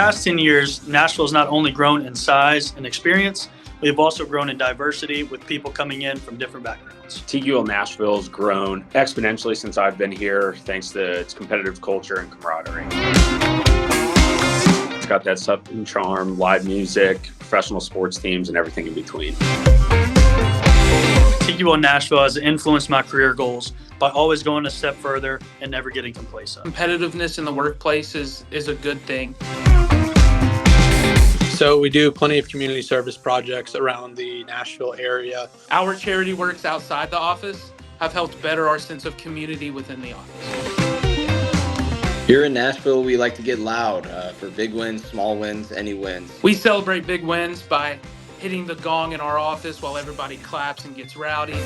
past 10 years, Nashville has not only grown in size and experience, we have also grown in diversity with people coming in from different backgrounds. TQL Nashville has grown exponentially since I've been here, thanks to its competitive culture and camaraderie. It's got that Southern charm, live music, professional sports teams, and everything in between. TQL Nashville has influenced my career goals by always going a step further and never getting complacent. Competitiveness in the workplace is a good thing. So we do plenty of community service projects around the Nashville area. Our charity works outside the office have helped better our sense of community within the office. Here in Nashville, we like to get loud for big wins, small wins, any wins. We celebrate big wins by hitting the gong in our office while everybody claps and gets rowdy.